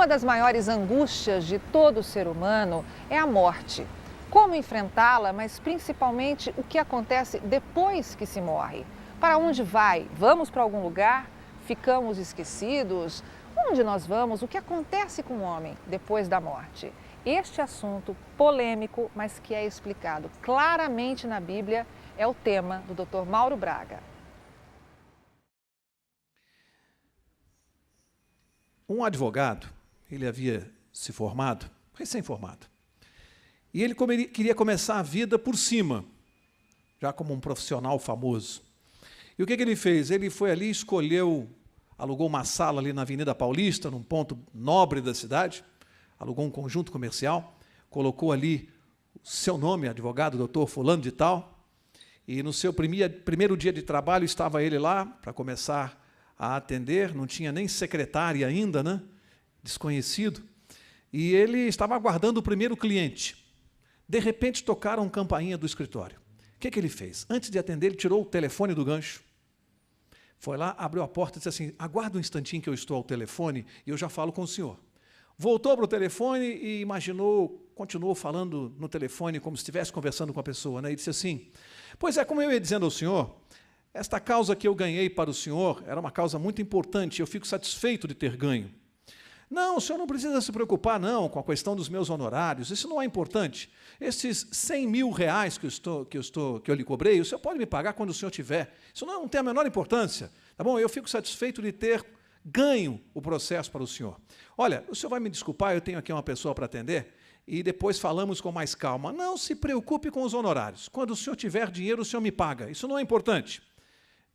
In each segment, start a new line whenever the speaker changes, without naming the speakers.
Uma das maiores angústias de todo ser humano é a morte. Como enfrentá-la, mas principalmente o que acontece depois que se morre. Para onde vai? Vamos para algum lugar? Ficamos esquecidos? Onde nós vamos? O que acontece com o homem depois da morte? Este assunto polêmico, mas que é explicado claramente na Bíblia, é o tema do Dr. Mauro Braga.
Um advogado, ele havia se formado, recém-formado, e ele queria começar a vida por cima, já como um profissional famoso. E o que ele fez? Ele foi ali, alugou uma sala ali na Avenida Paulista, num ponto nobre da cidade, alugou um conjunto comercial, colocou ali o seu nome, advogado, doutor fulano de tal, e no seu primeiro dia de trabalho estava ele lá para começar a atender, não tinha nem secretária ainda, né? Desconhecido, e ele estava aguardando o primeiro cliente. De repente tocaram campainha do escritório. O que ele fez? Antes de atender, ele tirou o telefone do gancho, foi lá, abriu a porta e disse assim: aguarda um instantinho que eu estou ao telefone e eu já falo com o senhor. Voltou para o telefone e continuou falando no telefone como se estivesse conversando com a pessoa, né? E disse assim: pois é, como eu ia dizendo ao senhor, esta causa que eu ganhei para o senhor era uma causa muito importante, eu fico satisfeito de ter ganho. Não, o senhor não precisa se preocupar, não, com a questão dos meus honorários, isso não é importante. Esses 100 mil reais que eu lhe cobrei, o senhor pode me pagar quando o senhor tiver. Isso não tem a menor importância. Tá bom? Eu fico satisfeito de ter ganho o processo para o senhor. Olha, o senhor vai me desculpar, eu tenho aqui uma pessoa para atender, e depois falamos com mais calma. Não se preocupe com os honorários. Quando o senhor tiver dinheiro, o senhor me paga. Isso não é importante.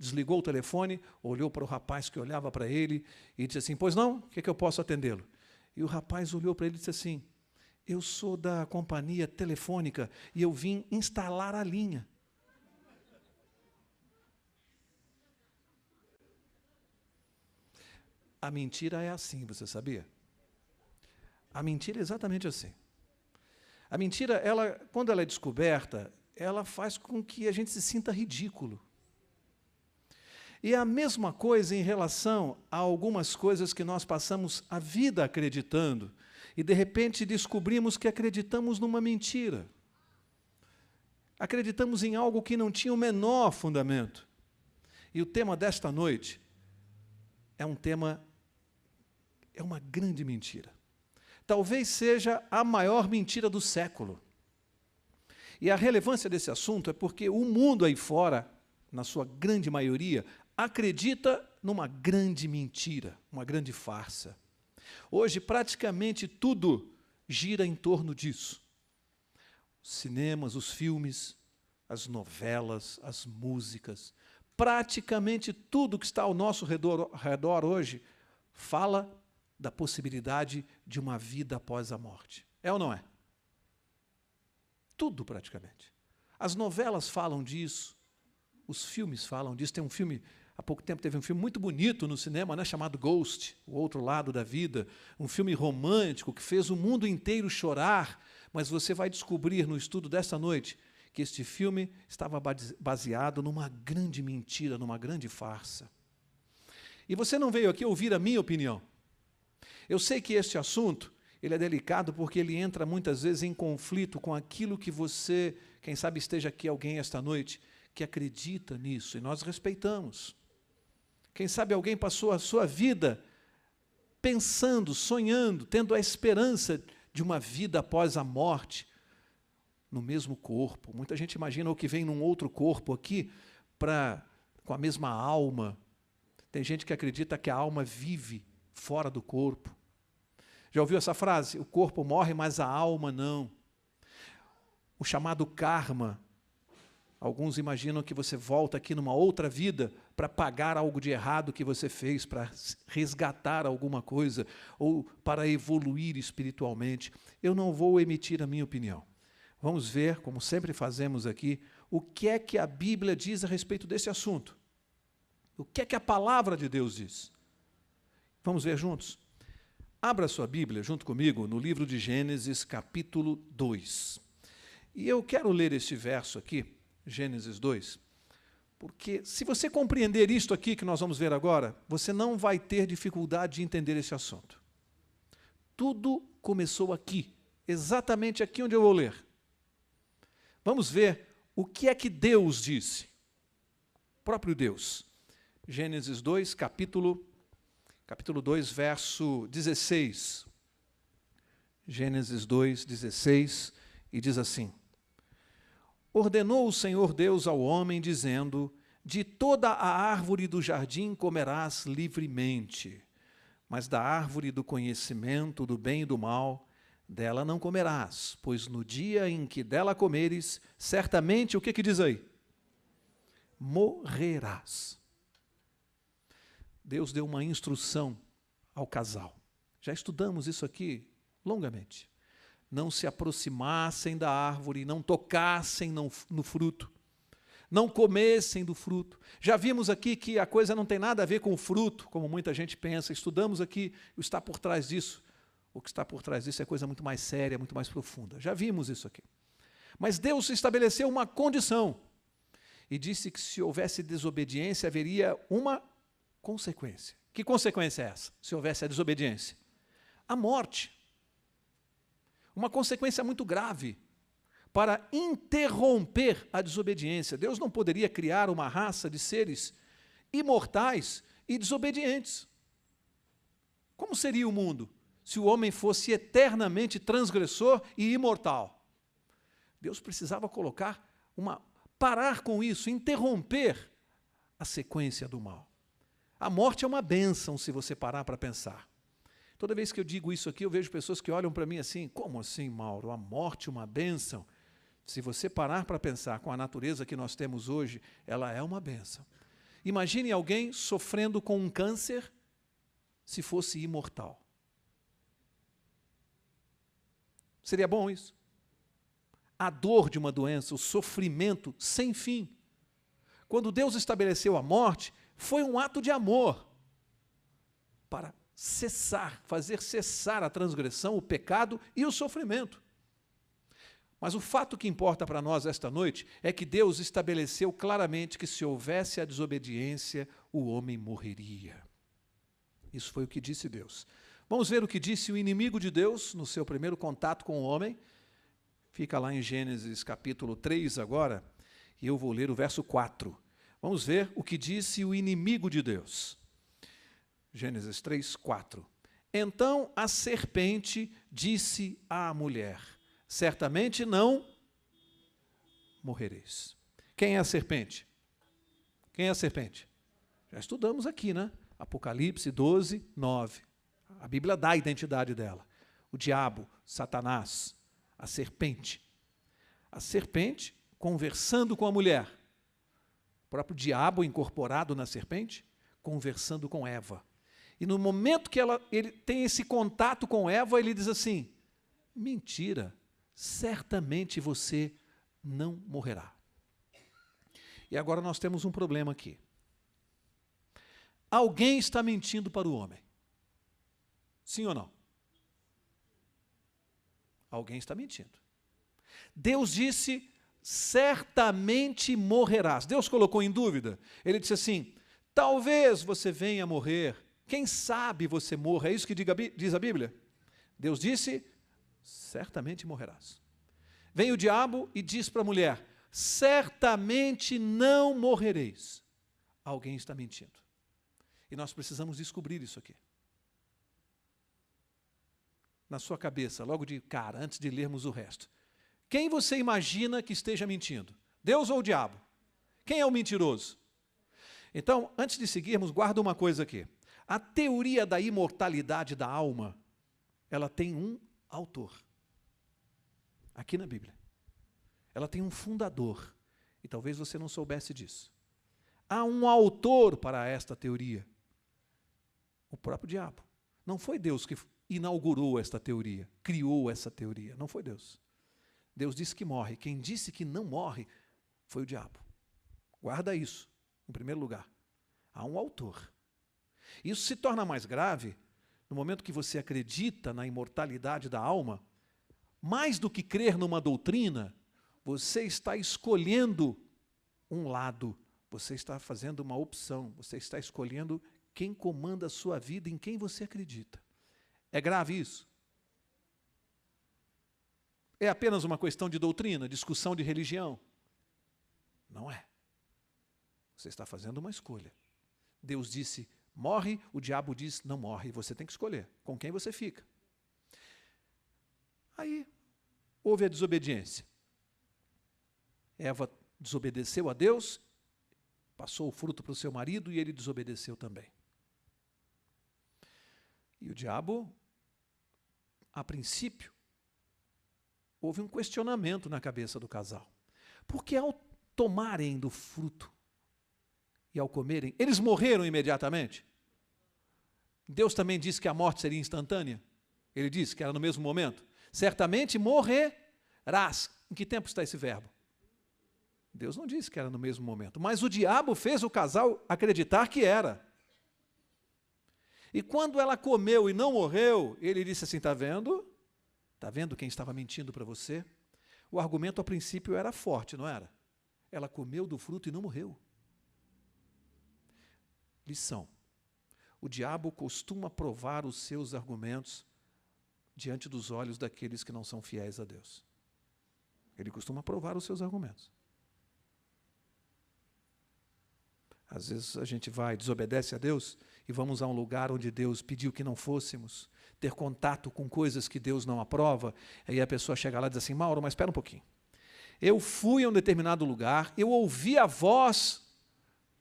Desligou o telefone, olhou para o rapaz que olhava para ele e disse assim: pois não, o que eu posso atendê-lo? E o rapaz olhou para ele e disse assim: eu sou da companhia telefônica e eu vim instalar a linha. A mentira é assim, você sabia? A mentira é exatamente assim. A mentira, quando ela é descoberta, ela faz com que a gente se sinta ridículo. E é a mesma coisa em relação a algumas coisas que nós passamos a vida acreditando e, de repente, descobrimos que acreditamos numa mentira. Acreditamos em algo que não tinha o menor fundamento. E o tema desta noite é uma grande mentira. Talvez seja a maior mentira do século. E a relevância desse assunto é porque o mundo aí fora, na sua grande maioria, acredita numa grande mentira, uma grande farsa. Hoje, praticamente tudo gira em torno disso. Os cinemas, os filmes, as novelas, as músicas, praticamente tudo que está ao nosso redor hoje fala da possibilidade de uma vida após a morte. É ou não é? Tudo praticamente. As novelas falam disso, os filmes falam disso. Tem um filme, há pouco tempo teve um filme muito bonito no cinema, né, chamado Ghost, O Outro Lado da Vida, um filme romântico que fez o mundo inteiro chorar, mas você vai descobrir no estudo desta noite que este filme estava baseado numa grande mentira, numa grande farsa. E você não veio aqui ouvir a minha opinião. Eu sei que este assunto ele é delicado porque ele entra muitas vezes em conflito com aquilo que você, quem sabe esteja aqui alguém esta noite, que acredita nisso, e nós respeitamos. Quem sabe alguém passou a sua vida pensando, sonhando, tendo a esperança de uma vida após a morte, no mesmo corpo. Muita gente imagina o que vem num outro corpo aqui, com a mesma alma. Tem gente que acredita que a alma vive fora do corpo. Já ouviu essa frase? O corpo morre, mas a alma não. O chamado karma. Alguns imaginam que você volta aqui numa outra vida para pagar algo de errado que você fez, para resgatar alguma coisa, ou para evoluir espiritualmente. Eu não vou emitir a minha opinião. Vamos ver, como sempre fazemos aqui, o que é que a Bíblia diz a respeito desse assunto. O que é que a palavra de Deus diz. Vamos ver juntos? Abra sua Bíblia junto comigo no livro de Gênesis, capítulo 2. E eu quero ler este verso aqui, Gênesis 2, porque se você compreender isto aqui que nós vamos ver agora, você não vai ter dificuldade de entender esse assunto. Tudo começou aqui, exatamente aqui onde eu vou ler. Vamos ver o que é que Deus disse. O próprio Deus. Gênesis 2, capítulo 2, verso 16. Gênesis 2, 16, e diz assim: Ordenou o Senhor Deus ao homem, dizendo: De toda a árvore do jardim comerás livremente, mas da árvore do conhecimento do bem e do mal, dela não comerás, pois no dia em que dela comeres, certamente, o que diz aí? Morrerás. Deus deu uma instrução ao casal. Já estudamos isso aqui longamente. Não se aproximassem da árvore, não tocassem no fruto, não comessem do fruto. Já vimos aqui que a coisa não tem nada a ver com o fruto, como muita gente pensa. Estudamos aqui o que está por trás disso. O que está por trás disso é coisa muito mais séria, muito mais profunda. Já vimos isso aqui. Mas Deus estabeleceu uma condição e disse que se houvesse desobediência, haveria uma consequência. Que consequência é essa, se houvesse a desobediência? A morte. Uma consequência muito grave para interromper a desobediência. Deus não poderia criar uma raça de seres imortais e desobedientes. Como seria o mundo se o homem fosse eternamente transgressor e imortal? Deus precisava parar com isso, interromper a sequência do mal. A morte é uma bênção, se você parar para pensar. Toda vez que eu digo isso aqui, eu vejo pessoas que olham para mim assim: como assim, Mauro? A morte é uma bênção? Se você parar para pensar com a natureza que nós temos hoje, ela é uma bênção. Imagine alguém sofrendo com um câncer se fosse imortal. Seria bom isso? A dor de uma doença, o sofrimento sem fim. Quando Deus estabeleceu a morte, foi um ato de amor para fazer cessar a transgressão, o pecado e o sofrimento. Mas o fato que importa para nós esta noite é que Deus estabeleceu claramente que se houvesse a desobediência, o homem morreria. Isso foi o que disse Deus. Vamos ver o que disse o inimigo de Deus no seu primeiro contato com o homem. Fica lá em Gênesis capítulo 3 agora, e eu vou ler o verso 4. Vamos ver o que disse o inimigo de Deus. Gênesis 3, 4. Então a serpente disse à mulher: certamente não morrereis. Quem é a serpente? Quem é a serpente? Já estudamos aqui, né? Apocalipse 12, 9. A Bíblia dá a identidade dela. O diabo, Satanás, a serpente. A serpente conversando com a mulher. O próprio diabo incorporado na serpente, conversando com Eva. E no momento que ele tem esse contato com Eva, ele diz assim: mentira, certamente você não morrerá. E agora nós temos um problema aqui. Alguém está mentindo para o homem. Sim ou não? Alguém está mentindo. Deus disse: certamente morrerás. Deus colocou em dúvida. Ele disse assim: talvez você venha a morrer. Quem sabe você morra. É isso que diz a Bíblia? Deus disse: certamente morrerás. Vem o diabo e diz para a mulher: certamente não morrereis. Alguém está mentindo. E nós precisamos descobrir isso aqui. Na sua cabeça, logo de cara, antes de lermos o resto. Quem você imagina que esteja mentindo? Deus ou o diabo? Quem é o mentiroso? Então, antes de seguirmos, guarda uma coisa aqui. A teoria da imortalidade da alma, ela tem um autor. Aqui na Bíblia. Ela tem um fundador. E talvez você não soubesse disso. Há um autor para esta teoria. O próprio diabo. Não foi Deus que inaugurou esta teoria, criou essa teoria. Não foi Deus. Deus disse que morre. Quem disse que não morre foi o diabo. Guarda isso, em primeiro lugar. Há um autor. Isso se torna mais grave no momento que você acredita na imortalidade da alma. Mais do que crer numa doutrina, você está escolhendo um lado. Você está fazendo uma opção. Você está escolhendo quem comanda a sua vida, em quem você acredita. É grave isso? É apenas uma questão de doutrina, discussão de religião? Não é. Você está fazendo uma escolha. Deus disse, morre, o diabo diz, não morre. Você tem que escolher com quem você fica. Aí, houve a desobediência. Eva desobedeceu a Deus, passou o fruto para o seu marido e ele desobedeceu também. E o diabo, a princípio, houve um questionamento na cabeça do casal. Porque ao tomarem do fruto e ao comerem, eles morreram imediatamente? Deus também disse que a morte seria instantânea? Ele disse que era no mesmo momento? Certamente morrerás. Em que tempo está esse verbo? Deus não disse que era no mesmo momento, mas o diabo fez o casal acreditar que era. E quando ela comeu e não morreu, ele disse assim, está vendo? Está vendo quem estava mentindo para você? O argumento, a princípio, era forte, não era? Ela comeu do fruto e não morreu. Lição. O diabo costuma provar os seus argumentos diante dos olhos daqueles que não são fiéis a Deus. Ele costuma provar os seus argumentos. Às vezes a gente vai, desobedece a Deus e vamos a um lugar onde Deus pediu que não fôssemos, ter contato com coisas que Deus não aprova, aí a pessoa chega lá e diz assim, Mauro, mas espera um pouquinho. Eu fui a um determinado lugar, eu ouvi a voz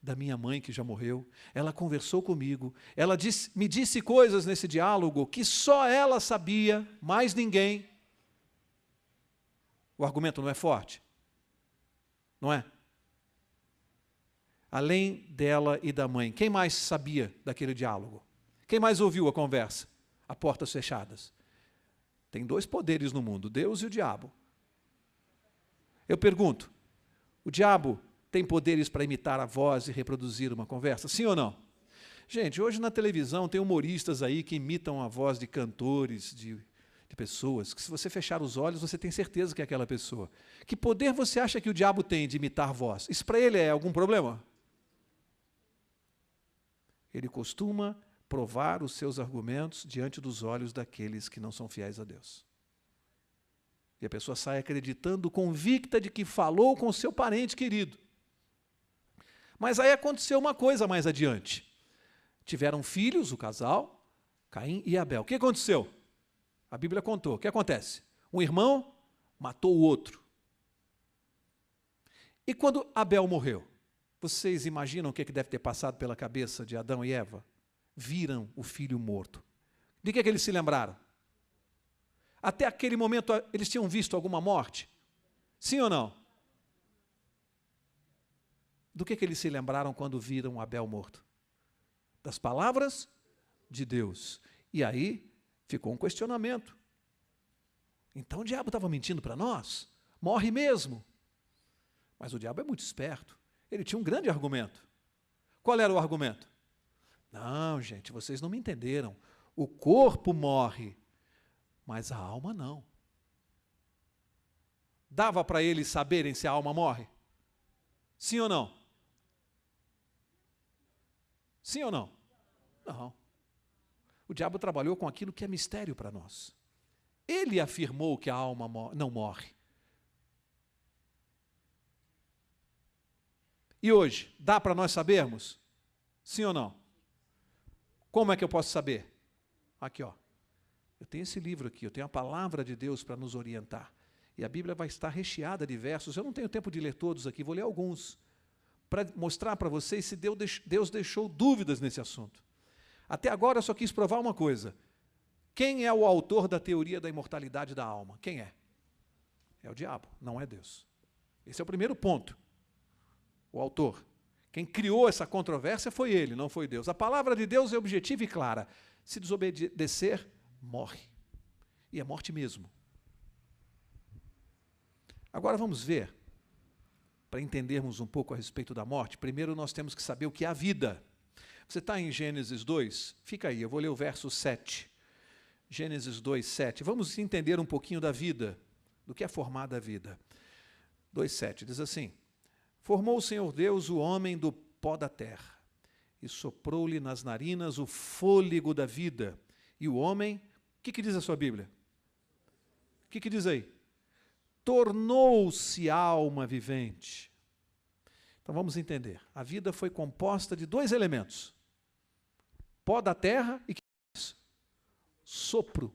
da minha mãe que já morreu, ela conversou comigo, ela me disse coisas nesse diálogo que só ela sabia, mais ninguém. O argumento não é forte? Não é? Além dela e da mãe, quem mais sabia daquele diálogo? Quem mais ouviu a conversa? A portas fechadas. Tem dois poderes no mundo, Deus e o diabo. Eu pergunto, o diabo tem poderes para imitar a voz e reproduzir uma conversa? Sim ou não? Gente, hoje na televisão tem humoristas aí que imitam a voz de cantores, de pessoas, que se você fechar os olhos, você tem certeza que é aquela pessoa. Que poder você acha que o diabo tem de imitar voz? Isso para ele é algum problema? Ele costuma provar os seus argumentos diante dos olhos daqueles que não são fiéis a Deus. E a pessoa sai acreditando, convicta de que falou com o seu parente querido. Mas aí aconteceu uma coisa mais adiante. Tiveram filhos, o casal, Caim e Abel. O que aconteceu? A Bíblia contou. O que acontece? Um irmão matou o outro. E quando Abel morreu? Vocês imaginam o que deve ter passado pela cabeça de Adão e Eva? Viram o filho morto. De que eles se lembraram? Até aquele momento, eles tinham visto alguma morte? Sim ou não? Do que eles se lembraram quando viram Abel morto? Das palavras de Deus. E aí ficou um questionamento. Então o diabo estava mentindo para nós? Morre mesmo. Mas o diabo é muito esperto. Ele tinha um grande argumento. Qual era o argumento? Não, gente, vocês não me entenderam. O corpo morre, mas a alma não. Dava para eles saberem se a alma morre? Sim ou não? Sim ou não? Não. O diabo trabalhou com aquilo que é mistério para nós. Ele afirmou que a alma não morre. E hoje, dá para nós sabermos? Sim ou não? Como é que eu posso saber? Aqui, ó. Eu tenho esse livro aqui, eu tenho a palavra de Deus para nos orientar. E a Bíblia vai estar recheada de versos. Eu não tenho tempo de ler todos aqui, vou ler alguns, para mostrar para vocês se Deus deixou dúvidas nesse assunto. Até agora eu só quis provar uma coisa. Quem é o autor da teoria da imortalidade da alma? Quem é? É o diabo, não é Deus. Esse é o primeiro ponto. O autor. Quem criou essa controvérsia foi ele, não foi Deus. A palavra de Deus é objetiva e clara. Se desobedecer, morre. E é morte mesmo. Agora vamos ver, para entendermos um pouco a respeito da morte, primeiro nós temos que saber o que é a vida. Você está em Gênesis 2? Fica aí, eu vou ler o verso 7. Gênesis 2, 7. Vamos entender um pouquinho da vida, do que é formada a vida. 2, 7 diz assim: Formou o Senhor Deus o homem do pó da terra, e soprou-lhe nas narinas o fôlego da vida. E o homem, o que diz a sua Bíblia? O que diz aí? tornou-se alma vivente. Então vamos entender. A vida foi composta de dois elementos: pó da terra e sopro.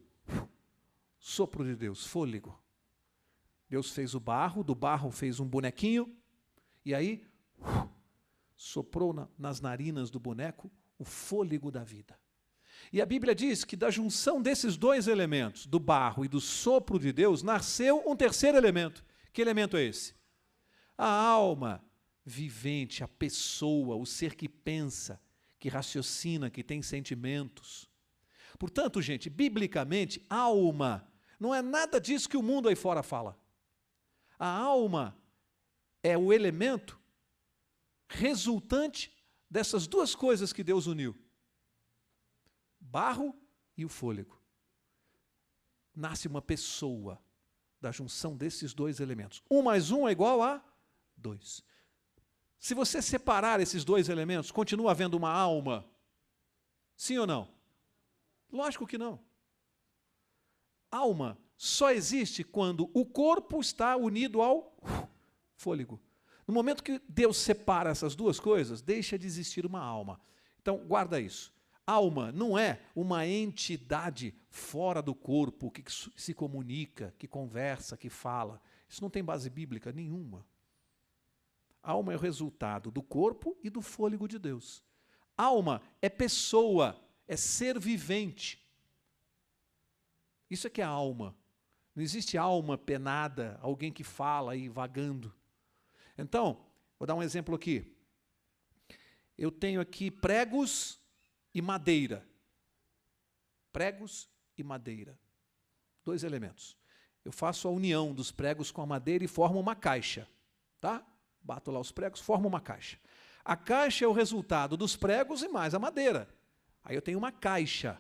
Sopro de Deus, fôlego. Deus fez o barro, do barro fez um bonequinho, e aí soprou nas narinas do boneco o fôlego da vida. E a Bíblia diz que da junção desses dois elementos, do barro e do sopro de Deus, nasceu um terceiro elemento. Que elemento é esse? A alma vivente, a pessoa, o ser que pensa, que raciocina, que tem sentimentos. Portanto, gente, biblicamente, alma não é nada disso que o mundo aí fora fala. A alma é o elemento resultante dessas duas coisas que Deus uniu: barro e o fôlego. Nasce uma pessoa da junção desses dois elementos. 1 mais 1 é igual a 2. Se você separar esses dois elementos, continua havendo uma alma? Sim ou não? Lógico que não. Alma só existe quando o corpo está unido ao fôlego. No momento que Deus separa essas duas coisas, deixa de existir uma alma. Então, guarda isso. Alma não é uma entidade fora do corpo que se comunica, que conversa, que fala. Isso não tem base bíblica nenhuma. Alma é o resultado do corpo e do fôlego de Deus. Alma é pessoa, é ser vivente. Isso é que é alma. Não existe alma penada, alguém que fala aí vagando. Então, vou dar um exemplo aqui. Eu tenho aqui pregos e madeira. Pregos e madeira. Dois elementos. Eu faço a união dos pregos com a madeira e formo uma caixa. Tá? Bato lá os pregos, formo uma caixa. A caixa é o resultado dos pregos e mais a madeira. Aí eu tenho uma caixa.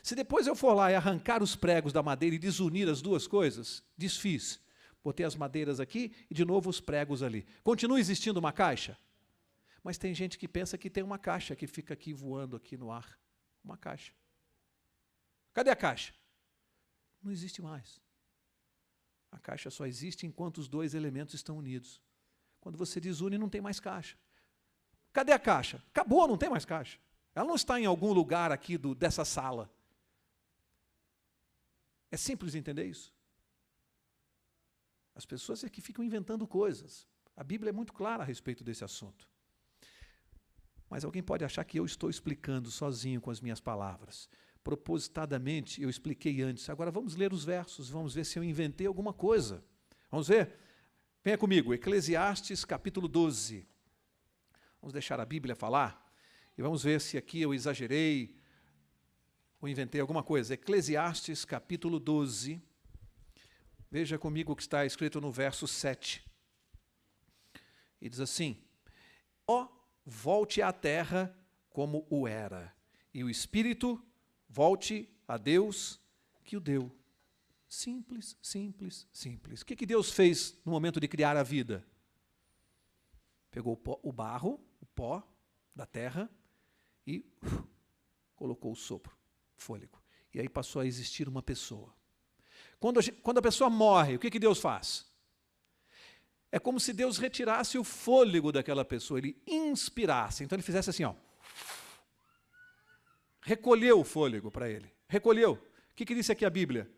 Se depois eu for lá e arrancar os pregos da madeira e desunir as duas coisas, desfiz. Botei as madeiras aqui e de novo os pregos ali. Continua existindo uma caixa? Mas tem gente que pensa que tem uma caixa que fica aqui voando aqui no ar. Uma caixa. Cadê a caixa? Não existe mais. A caixa só existe enquanto os dois elementos estão unidos. Quando você desune, não tem mais caixa. Cadê a caixa? Acabou, não tem mais caixa. Ela não está em algum lugar aqui dessa sala. É simples entender isso. As pessoas é que ficam inventando coisas. A Bíblia é muito clara a respeito desse assunto. Mas alguém pode achar que eu estou explicando sozinho com as minhas palavras. Propositadamente, eu expliquei antes. Agora vamos ler os versos, vamos ver se eu inventei alguma coisa. Vamos ver? Venha comigo, Eclesiastes capítulo 12. Vamos deixar a Bíblia falar e vamos ver se aqui eu exagerei ou inventei alguma coisa. Eclesiastes capítulo 12. Veja comigo o que está escrito no verso 7. E diz assim: ó, volte à terra como o era, e o espírito volte a Deus que o deu. Simples, simples, simples. O que Deus fez no momento de criar a vida? Pegou o barro, o pó da terra e colocou o sopro, fôlego. E aí passou a existir uma pessoa. Quando a pessoa morre, o que Deus faz? É como se Deus retirasse o fôlego daquela pessoa, ele inspirasse. Então ele fizesse assim, ó. Recolheu o fôlego para ele. Recolheu. O que disse aqui a Bíblia?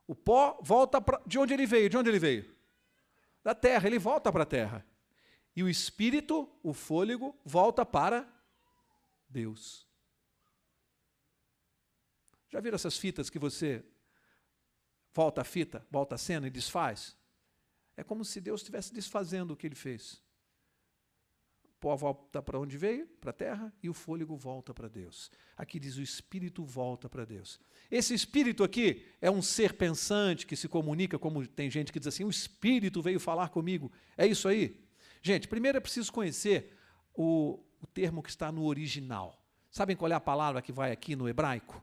O pó volta de onde ele veio. De onde ele veio? Da terra, ele volta para a terra. E o espírito, o fôlego, volta para Deus. Já viram essas fitas que você volta a fita, volta a cena e desfaz? É como se Deus estivesse desfazendo o que ele fez. O pó volta para onde veio, para a terra, e o fôlego volta para Deus. Aqui diz: o espírito volta para Deus. Esse espírito aqui é um ser pensante que se comunica, como tem gente que diz assim: o espírito veio falar comigo. É isso aí? Gente, primeiro é preciso conhecer o termo que está no original. Sabem qual é a palavra que vai aqui no hebraico?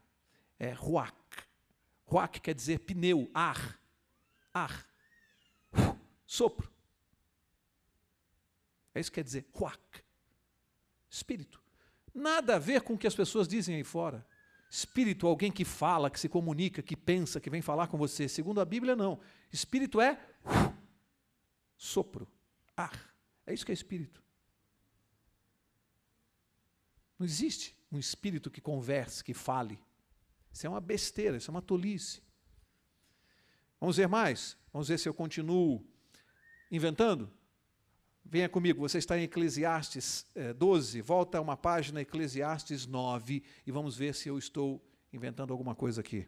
É ruach. Ruach quer dizer pneu, ar. Ar. Sopro. É isso que quer dizer ruach. Espírito. Nada a ver com o que as pessoas dizem aí fora. Espírito, alguém que fala, que se comunica, que pensa, que vem falar com você. Segundo a Bíblia, não. Espírito é Sopro, ar. É isso que é espírito. Não existe um espírito que converse, que fale. Isso é uma besteira, isso é uma tolice. Vamos ver mais? Vamos ver se eu continuo inventando? Venha comigo, você está em Eclesiastes 12, volta uma página, Eclesiastes 9, e vamos ver se eu estou inventando alguma coisa aqui.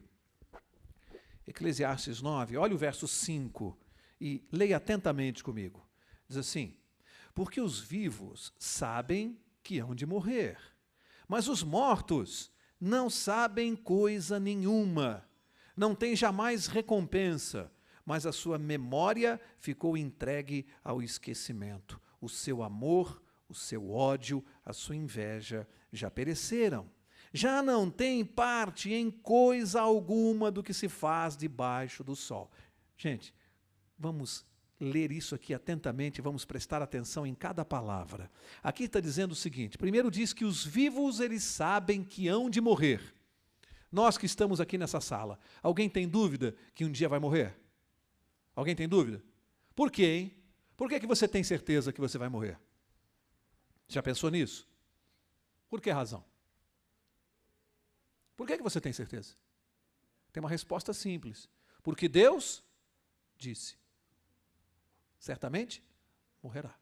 Eclesiastes 9, olha o verso 5 e leia atentamente comigo. Diz assim: porque os vivos sabem que hão de morrer, mas os mortos não sabem coisa nenhuma, não têm jamais recompensa, mas a sua memória ficou entregue ao esquecimento. O seu amor, o seu ódio, a sua inveja já pereceram. Já não tem parte em coisa alguma do que se faz debaixo do sol. Gente, vamos ler isso aqui atentamente, vamos prestar atenção em cada palavra. Aqui está dizendo o seguinte: primeiro diz que os vivos, eles sabem que hão de morrer. Nós que estamos aqui nessa sala, alguém tem dúvida que um dia vai morrer? Alguém tem dúvida? Por quê, hein? Por que você tem certeza que você vai morrer? Já pensou nisso? Por que razão? Por que você tem certeza? Tem uma resposta simples. Porque Deus disse. Certamente morrerá.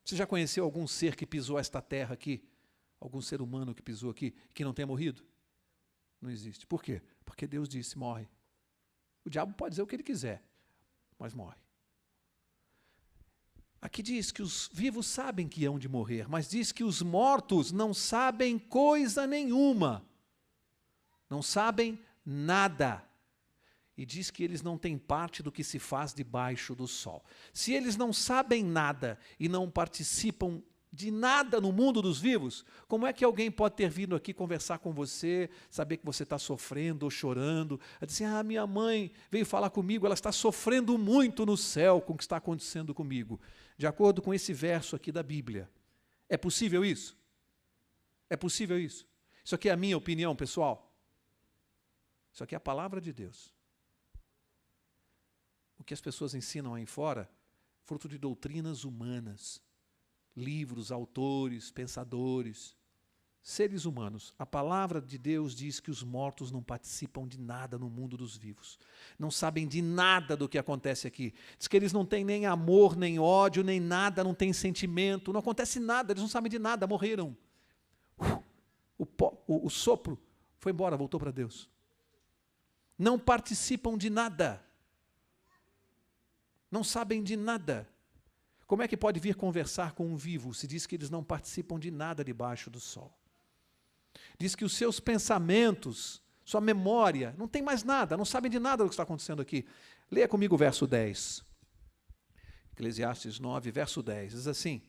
Você já conheceu algum ser que pisou esta terra aqui? Algum ser humano que pisou aqui, que não tenha morrido? Não existe. Por quê? Porque Deus disse, morre. O diabo pode dizer o que ele quiser, mas morre. Aqui diz que os vivos sabem que hão de morrer, mas diz que os mortos não sabem coisa nenhuma. Não sabem nada. E diz que eles não têm parte do que se faz debaixo do sol. Se eles não sabem nada e não participam de nada no mundo dos vivos, como é que alguém pode ter vindo aqui conversar com você, saber que você está sofrendo ou chorando, dizer, minha mãe veio falar comigo, ela está sofrendo muito no céu com o que está acontecendo comigo. De acordo com esse verso aqui da Bíblia, é possível isso? É possível isso? Isso aqui é a minha opinião, pessoal. Isso aqui é a palavra de Deus. O que as pessoas ensinam aí fora, fruto de doutrinas humanas, livros, autores, pensadores, seres humanos. A palavra de Deus diz que os mortos não participam de nada no mundo dos vivos. Não sabem de nada do que acontece aqui. Diz que eles não têm nem amor, nem ódio, nem nada, não têm sentimento, não acontece nada, eles não sabem de nada, morreram. O sopro foi embora, voltou para Deus. Não participam de nada. Não sabem de nada. Como é que pode vir conversar com um vivo se diz que eles não participam de nada debaixo do sol? Diz que os seus pensamentos, sua memória, não tem mais nada, não sabem de nada do que está acontecendo aqui. Leia comigo o verso 10. Eclesiastes 9, verso 10. Diz assim: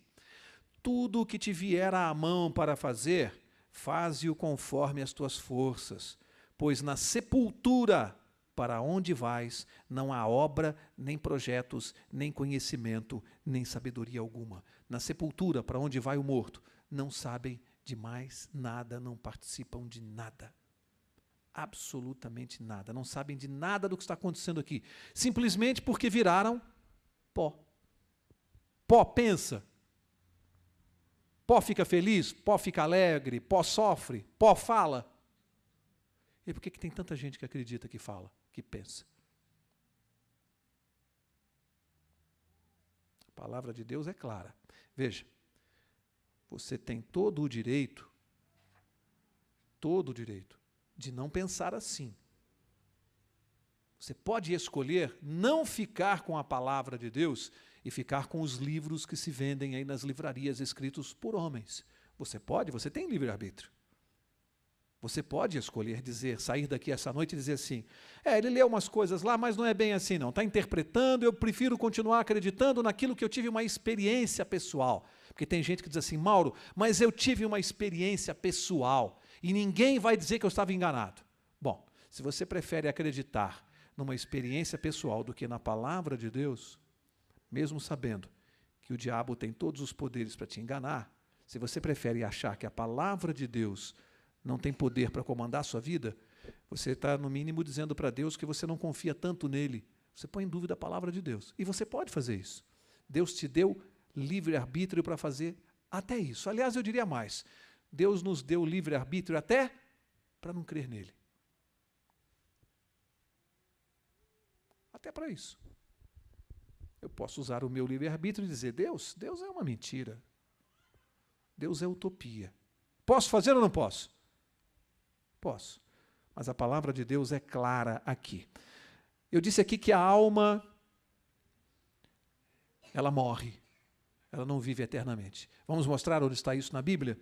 tudo o que te vier à mão para fazer, faze-o conforme as tuas forças, pois na sepultura para onde vais, não há obra, nem projetos, nem conhecimento, nem sabedoria alguma. Na sepultura, para onde vai o morto, não sabem de mais nada, não participam de nada. Absolutamente nada. Não sabem de nada do que está acontecendo aqui. Simplesmente porque viraram pó. Pó pensa. Pó fica feliz, pó fica alegre, pó sofre, pó fala. E por que tem tanta gente que acredita que fala, que pensa? A palavra de Deus é clara. Veja, você tem todo o direito de não pensar assim. Você pode escolher não ficar com a palavra de Deus e ficar com os livros que se vendem aí nas livrarias escritos por homens. Você tem livre-arbítrio. Você pode escolher sair daqui essa noite e dizer assim, ele leu umas coisas lá, mas não é bem assim não, está interpretando, eu prefiro continuar acreditando naquilo que eu tive uma experiência pessoal. Porque tem gente que diz assim, Mauro, mas eu tive uma experiência pessoal e ninguém vai dizer que eu estava enganado. Bom, se você prefere acreditar numa experiência pessoal do que na palavra de Deus, mesmo sabendo que o diabo tem todos os poderes para te enganar, se você prefere achar que a palavra de Deus não tem poder para comandar a sua vida, você está, no mínimo, dizendo para Deus que você não confia tanto nele, Você põe em dúvida a palavra de Deus. E você pode fazer isso. Deus te deu livre-arbítrio para fazer até isso. Aliás, eu diria mais. Deus nos deu livre-arbítrio até para não crer nele. Até para isso. Eu posso usar o meu livre-arbítrio e dizer, Deus é uma mentira. Deus é utopia. Posso fazer ou não posso? Posso. Mas a palavra de Deus é clara aqui. Eu disse aqui que a alma, ela morre. Ela não vive eternamente. Vamos mostrar onde está isso na Bíblia?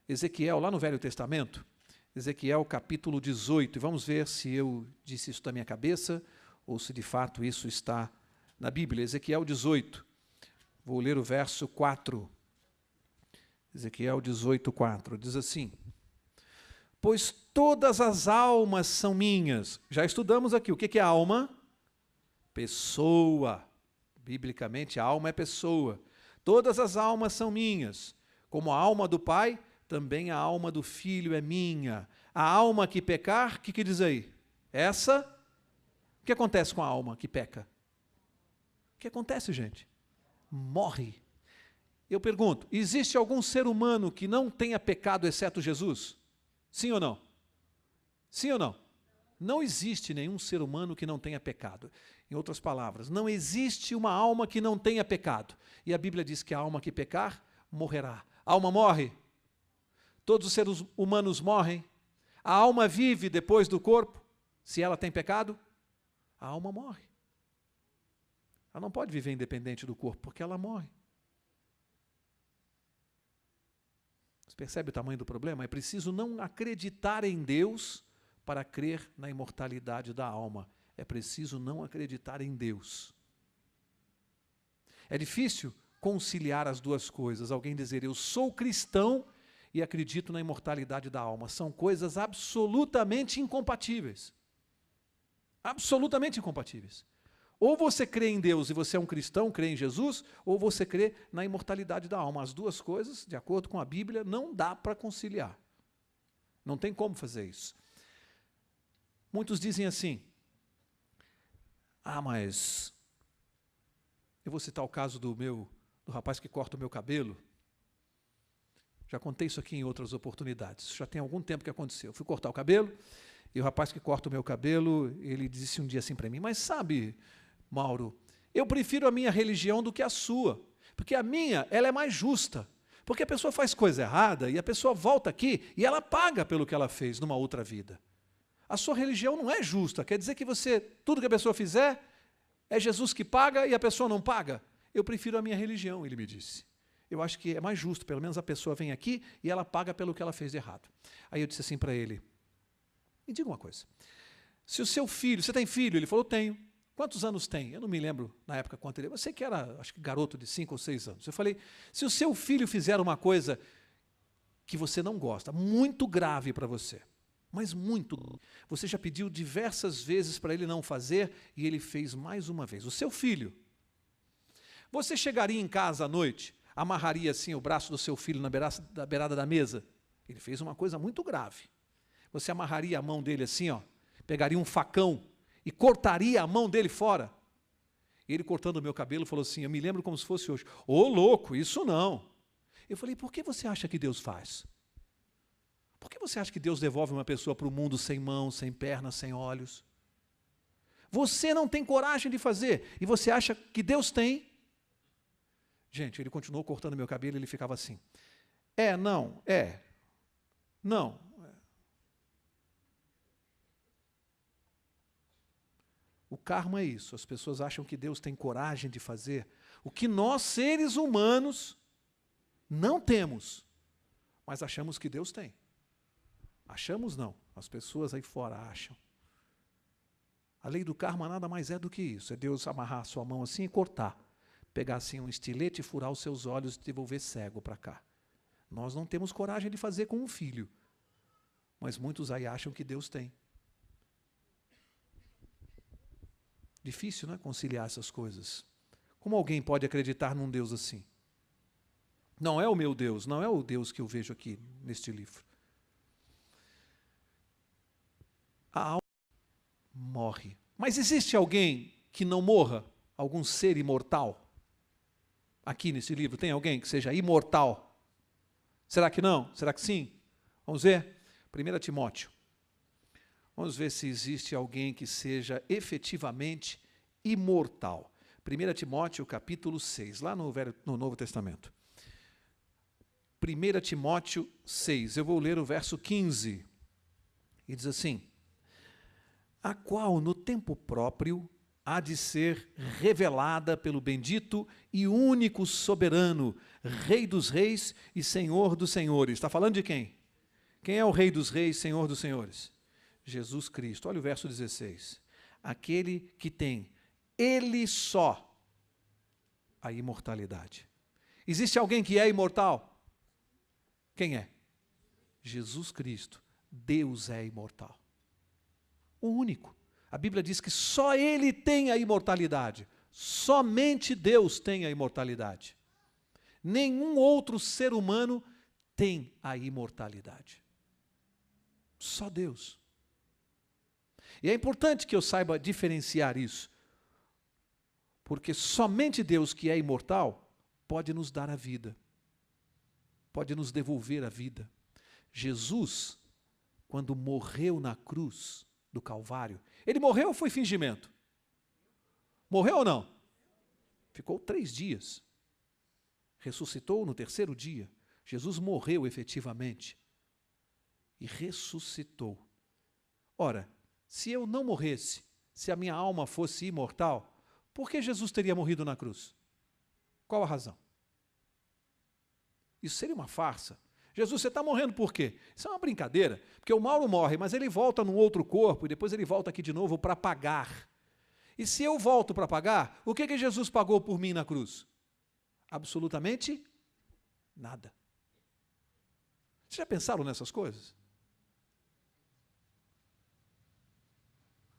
Ezequiel, lá no Velho Testamento, Ezequiel capítulo 18. E vamos ver se eu disse isso da minha cabeça ou se de fato isso está na Bíblia. Ezequiel 18. Vou ler o verso 4. Ezequiel 18, 4. Diz assim: pois todas as almas são minhas. Já estudamos aqui. O que é alma? Pessoa. Biblicamente, a alma é pessoa. Todas as almas são minhas. Como a alma do Pai, também a alma do Filho é minha. A alma que pecar, o que diz aí? Essa, o que acontece com a alma que peca? O que acontece, gente? Morre. Eu pergunto, existe algum ser humano que não tenha pecado exceto Jesus? Sim ou não? Sim ou não? Não existe nenhum ser humano que não tenha pecado. Em outras palavras, não existe uma alma que não tenha pecado. E a Bíblia diz que a alma que pecar, morrerá. A alma morre. Todos os seres humanos morrem. A alma vive depois do corpo. Se ela tem pecado, a alma morre. Ela não pode viver independente do corpo, porque ela morre. Você percebe o tamanho do problema? É preciso não acreditar em Deus para crer na imortalidade da alma. É preciso não acreditar em Deus. É difícil conciliar as duas coisas. Alguém dizer, eu sou cristão e acredito na imortalidade da alma. São coisas absolutamente incompatíveis. Absolutamente incompatíveis. Ou você crê em Deus e você é um cristão, crê em Jesus, ou você crê na imortalidade da alma. As duas coisas, de acordo com a Bíblia, não dá para conciliar. Não tem como fazer isso. Muitos dizem assim, mas eu vou citar o caso do rapaz que corta o meu cabelo. Já contei isso aqui em outras oportunidades. Já tem algum tempo que aconteceu. Eu fui cortar o cabelo e o rapaz que corta o meu cabelo, ele disse um dia assim para mim, mas sabe, Mauro, eu prefiro a minha religião do que a sua, porque a minha, ela é mais justa. Porque a pessoa faz coisa errada e a pessoa volta aqui e ela paga pelo que ela fez numa outra vida. A sua religião não é justa, quer dizer que tudo que a pessoa fizer, é Jesus que paga e a pessoa não paga? Eu prefiro a minha religião, ele me disse. Eu acho que é mais justo, pelo menos a pessoa vem aqui e ela paga pelo que ela fez de errado. Aí eu disse assim para ele, me diga uma coisa, se o seu filho, você tem filho? Ele falou, tenho. Quantos anos tem? Eu não me lembro na época quanto ele, eu sei que era, acho que garoto de 5 ou 6 anos. Eu falei, se o seu filho fizer uma coisa que você não gosta, muito grave para você, mas muito, você já pediu diversas vezes para ele não fazer e ele fez mais uma vez. O seu filho, você chegaria em casa à noite, amarraria assim o braço do seu filho na beirada da mesa? Ele fez uma coisa muito grave. Você amarraria a mão dele assim, pegaria um facão e cortaria a mão dele fora? E ele, cortando o meu cabelo, falou assim, eu me lembro como se fosse hoje, ô louco, isso não. Eu falei, por que você acha que Deus faz? Por que você acha que Deus devolve uma pessoa para o mundo sem mãos, sem pernas, sem olhos? Você não tem coragem de fazer, e você acha que Deus tem? Gente, ele continuou cortando meu cabelo e ele ficava assim. Não. O karma é isso, as pessoas acham que Deus tem coragem de fazer o que nós, seres humanos, não temos, mas achamos que Deus tem. Achamos não, as pessoas aí fora acham. A lei do karma nada mais é do que isso, é Deus amarrar a sua mão assim e cortar, pegar assim um estilete e furar os seus olhos e devolver cego para cá. Nós não temos coragem de fazer com um filho, mas muitos aí acham que Deus tem. Difícil, né, conciliar essas coisas. Como alguém pode acreditar num Deus assim? Não é o meu Deus, não é o Deus que eu vejo aqui neste livro. A alma morre. Mas existe alguém que não morra? Algum ser imortal? Aqui nesse livro tem alguém que seja imortal? Será que não? Será que sim? Vamos ver? 1 Timóteo. Vamos ver se existe alguém que seja efetivamente imortal. 1 Timóteo, capítulo 6, lá no Novo Testamento. 1 Timóteo 6, eu vou ler o verso 15. E diz assim: a qual no tempo próprio há de ser revelada pelo bendito e único soberano, Rei dos reis e Senhor dos senhores. Está falando de quem? Quem é o Rei dos reis, Senhor dos senhores? Jesus Cristo. Olha o verso 16. Aquele que tem, ele só, a imortalidade. Existe alguém que é imortal? Quem é? Jesus Cristo. Deus é imortal. O único. A Bíblia diz que só Ele tem a imortalidade. Somente Deus tem a imortalidade. Nenhum outro ser humano tem a imortalidade. Só Deus. E é importante que eu saiba diferenciar isso, porque somente Deus, que é imortal, pode nos dar a vida, pode nos devolver a vida. Jesus, quando morreu na cruz do Calvário, ele morreu ou foi fingimento? Morreu ou não? Ficou 3 dias. Ressuscitou no 3º dia. Jesus morreu efetivamente e ressuscitou. Ora, se eu não morresse, se a minha alma fosse imortal, por que Jesus teria morrido na cruz? Qual a razão? Isso seria uma farsa. Jesus, você está morrendo por quê? Isso é uma brincadeira, porque o Mauro morre, mas ele volta num outro corpo e depois ele volta aqui de novo para pagar. E se eu volto para pagar, o que Jesus pagou por mim na cruz? Absolutamente nada. Vocês já pensaram nessas coisas?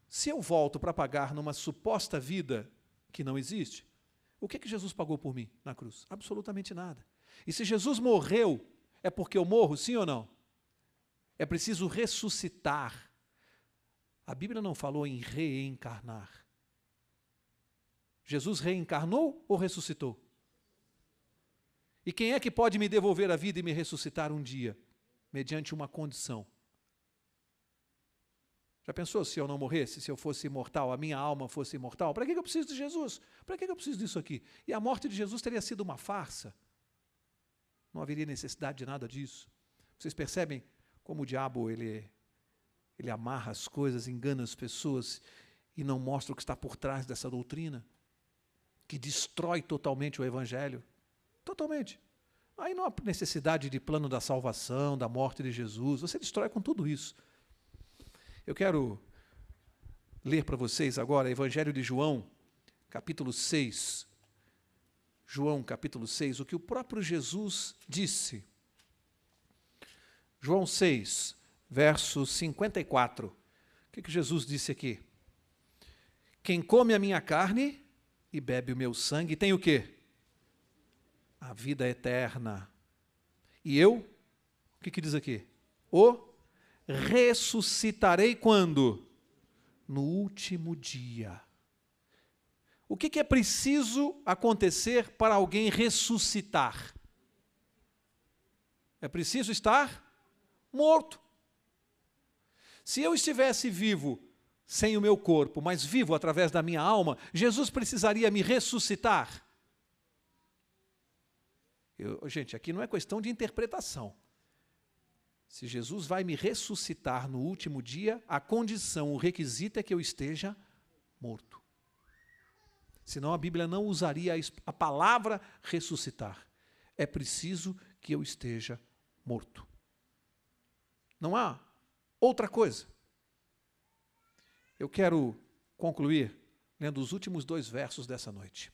Se eu volto para pagar numa suposta vida que não existe, o que Jesus pagou por mim na cruz? Absolutamente nada. E se Jesus morreu, é porque eu morro, sim ou não? É preciso ressuscitar. A Bíblia não falou em reencarnar. Jesus reencarnou ou ressuscitou? E quem é que pode me devolver a vida e me ressuscitar um dia? Mediante uma condição. Já pensou se eu não morresse, se eu fosse imortal, a minha alma fosse imortal? Para que eu preciso de Jesus? Para que eu preciso disso aqui? E a morte de Jesus teria sido uma farsa. Não haveria necessidade de nada disso. Vocês percebem como o diabo ele amarra as coisas, engana as pessoas e não mostra o que está por trás dessa doutrina, que destrói totalmente o Evangelho. Totalmente. Aí não há necessidade de plano da salvação, da morte de Jesus. Você destrói com tudo isso. Eu quero ler para vocês agora Evangelho de João, capítulo 6. João, capítulo 6, o que o próprio Jesus disse. João 6, verso 54. O que Jesus disse aqui? Quem come a minha carne e bebe o meu sangue tem o quê? A vida eterna. E eu, o que diz aqui? O ressuscitarei quando? No último dia. O que é preciso acontecer para alguém ressuscitar? É preciso estar morto. Se eu estivesse vivo sem o meu corpo, mas vivo através da minha alma, Jesus precisaria me ressuscitar. Gente, aqui não é questão de interpretação. Se Jesus vai me ressuscitar no último dia, a condição, o requisito é que eu esteja morto. Senão a Bíblia não usaria a palavra ressuscitar. É preciso que eu esteja morto. Não há outra coisa. Eu quero concluir lendo os últimos 2 versos dessa noite.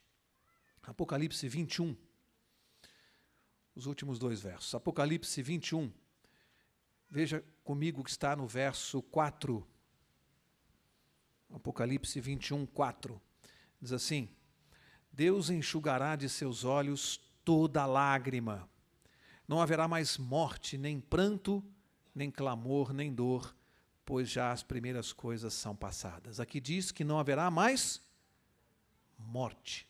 Apocalipse 21. Os últimos 2 versos. Apocalipse 21. Veja comigo o que está no verso 4. Apocalipse 21, 4. Diz assim: Deus enxugará de seus olhos toda lágrima. Não haverá mais morte, nem pranto, nem clamor, nem dor, pois já as primeiras coisas são passadas. Aqui diz que não haverá mais morte.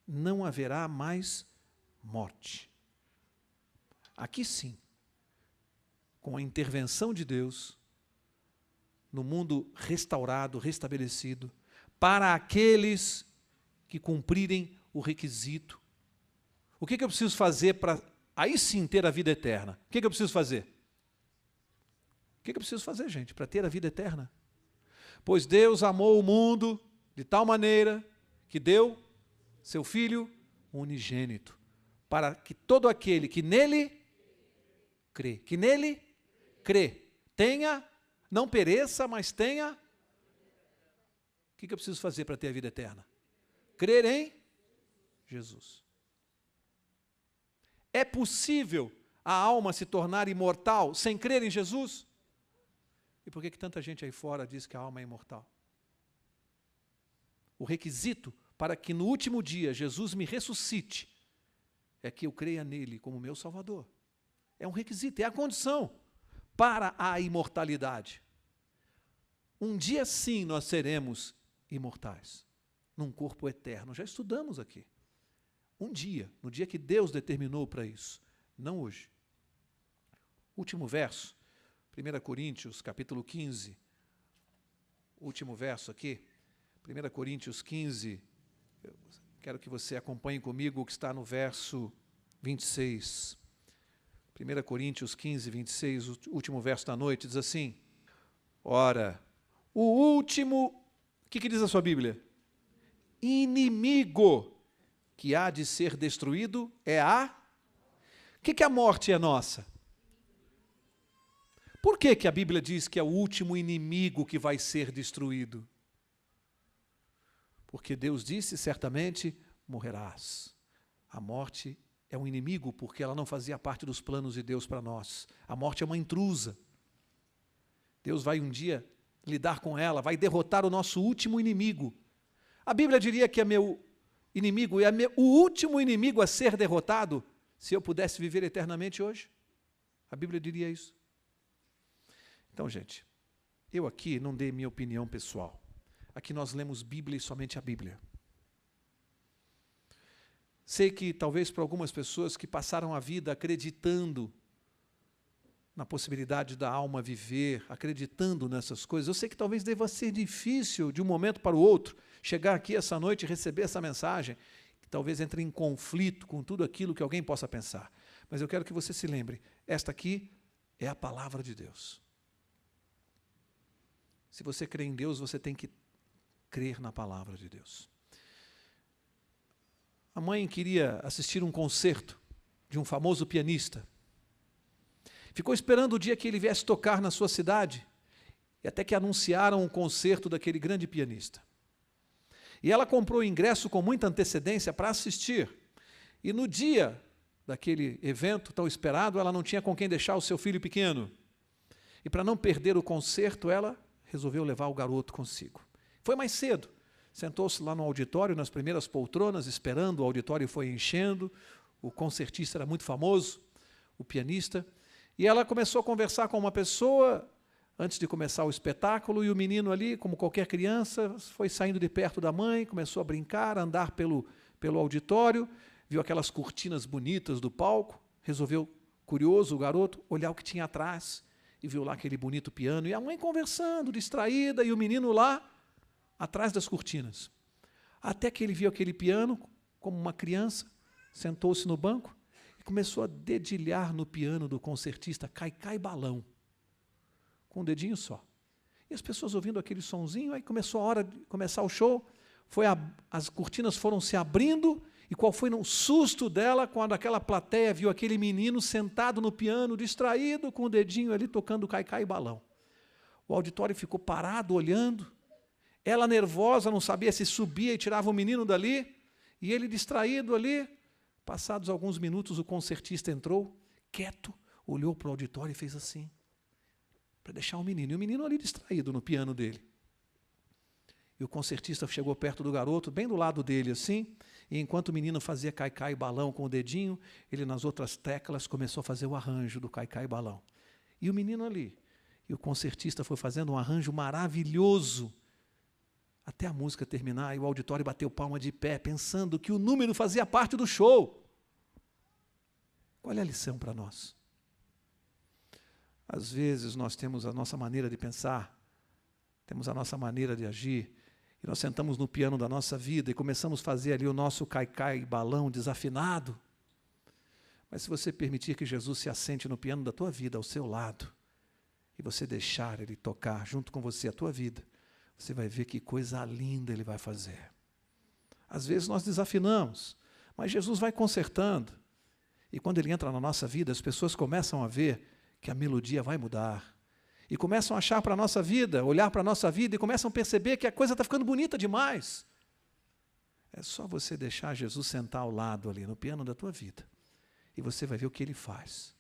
Não haverá mais morte. Aqui sim, com a intervenção de Deus, no mundo restaurado, restabelecido, para aqueles que cumprirem o requisito. O que eu preciso fazer para aí sim ter a vida eterna? O que eu preciso fazer? O que eu preciso fazer, gente, para ter a vida eterna? Pois Deus amou o mundo de tal maneira que deu seu Filho unigênito, para que todo aquele que nele crê, tenha, não pereça, mas tenha. O que eu preciso fazer para ter a vida eterna? Crer em Jesus. É possível a alma se tornar imortal sem crer em Jesus? E por que tanta gente aí fora diz que a alma é imortal? O requisito para que no último dia Jesus me ressuscite é que eu creia nele como meu Salvador. É um requisito, é a condição para a imortalidade. Um dia sim nós seremos imortais, num corpo eterno. Já estudamos aqui. Um dia, no dia que Deus determinou para isso, não hoje. Último verso, 1 Coríntios, capítulo 15. Último verso aqui, 1 Coríntios 15. Eu quero que você acompanhe comigo o que está no verso 26. 1 Coríntios 15, 26, o último verso da noite, diz assim: ora, o último, o que diz a sua Bíblia? Inimigo que há de ser destruído é a... O que a morte é nossa? Por que a Bíblia diz que é o último inimigo que vai ser destruído? Porque Deus disse, certamente morrerás. A morte é um inimigo porque ela não fazia parte dos planos de Deus para nós. A morte é uma intrusa. Deus vai um dia lidar com ela, vai derrotar o nosso último inimigo. A Bíblia diria que é meu inimigo, é o último inimigo a ser derrotado se eu pudesse viver eternamente hoje. A Bíblia diria isso. Então, gente, eu aqui não dei minha opinião pessoal. Aqui nós lemos Bíblia e somente a Bíblia. Sei que talvez para algumas pessoas que passaram a vida acreditando na possibilidade da alma viver, acreditando nessas coisas, eu sei que talvez deva ser difícil de um momento para o outro chegar aqui essa noite e receber essa mensagem, que talvez entre em conflito com tudo aquilo que alguém possa pensar. Mas eu quero que você se lembre, esta aqui é a palavra de Deus. Se você crê em Deus, você tem que crer na palavra de Deus. A mãe queria assistir um concerto de um famoso pianista. Ficou esperando o dia que ele viesse tocar na sua cidade, e até que anunciaram o concerto daquele grande pianista. E ela comprou o ingresso com muita antecedência para assistir. E no dia daquele evento tão esperado, ela não tinha com quem deixar o seu filho pequeno. E para não perder o concerto, ela resolveu levar o garoto consigo. Foi mais cedo. Sentou-se lá no auditório, nas primeiras poltronas, esperando, o auditório foi enchendo, o concertista era muito famoso, o pianista, e ela começou a conversar com uma pessoa, antes de começar o espetáculo, e o menino ali, como qualquer criança, foi saindo de perto da mãe, começou a brincar, a andar pelo auditório, viu aquelas cortinas bonitas do palco, resolveu, curioso o garoto, olhar o que tinha atrás, e viu lá aquele bonito piano, e a mãe conversando, distraída, e o menino lá, atrás das cortinas. Até que ele viu aquele piano, como uma criança, sentou-se no banco e começou a dedilhar no piano do concertista Cai Balão, com um dedinho só. E as pessoas ouvindo aquele sonzinho, aí começou a hora de começar o show, as cortinas foram se abrindo, e qual foi o susto dela quando aquela plateia viu aquele menino sentado no piano, distraído, com o dedinho ali tocando Cai Balão. O auditório ficou parado, olhando. Ela nervosa, não sabia se subia e tirava o menino dali, e ele distraído ali. Passados alguns minutos, o concertista entrou, quieto, olhou para o auditório e fez assim, para deixar o menino. E o menino ali distraído no piano dele. E o concertista chegou perto do garoto, bem do lado dele assim, e enquanto o menino fazia Cai Balão com o dedinho, ele nas outras teclas começou a fazer o arranjo do Cai Balão. E o menino ali, e o concertista foi fazendo um arranjo maravilhoso, até a música terminar e o auditório bateu palma de pé, pensando que o número fazia parte do show. Qual é a lição para nós? Às vezes nós temos a nossa maneira de pensar, temos a nossa maneira de agir, e nós sentamos no piano da nossa vida e começamos a fazer ali o nosso caicai balão desafinado. Mas se você permitir que Jesus se assente no piano da tua vida, ao seu lado, e você deixar Ele tocar junto com você a tua vida, você vai ver que coisa linda Ele vai fazer. Às vezes nós desafinamos, mas Jesus vai consertando. E quando Ele entra na nossa vida, as pessoas começam a ver que a melodia vai mudar. E começam a achar para a nossa vida, olhar para a nossa vida e começam a perceber que a coisa está ficando bonita demais. É só você deixar Jesus sentar ao lado ali, no piano da tua vida. E você vai ver o que Ele faz.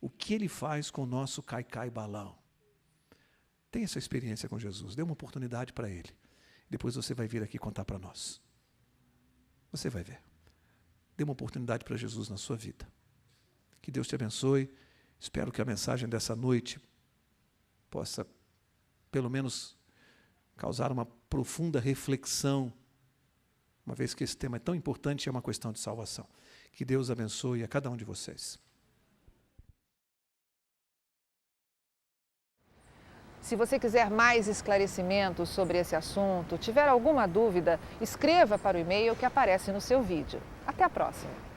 O que Ele faz com o nosso caicai balão. Tenha essa experiência com Jesus, dê uma oportunidade para Ele. Depois você vai vir aqui contar para nós. Você vai ver. Dê uma oportunidade para Jesus na sua vida. Que Deus te abençoe. Espero que a mensagem dessa noite possa, pelo menos, causar uma profunda reflexão, uma vez que esse tema é tão importante e é uma questão de salvação. Que Deus abençoe a cada um de vocês.
Se você quiser mais esclarecimentos sobre esse assunto, tiver alguma dúvida, escreva para o e-mail que aparece no seu vídeo. Até a próxima!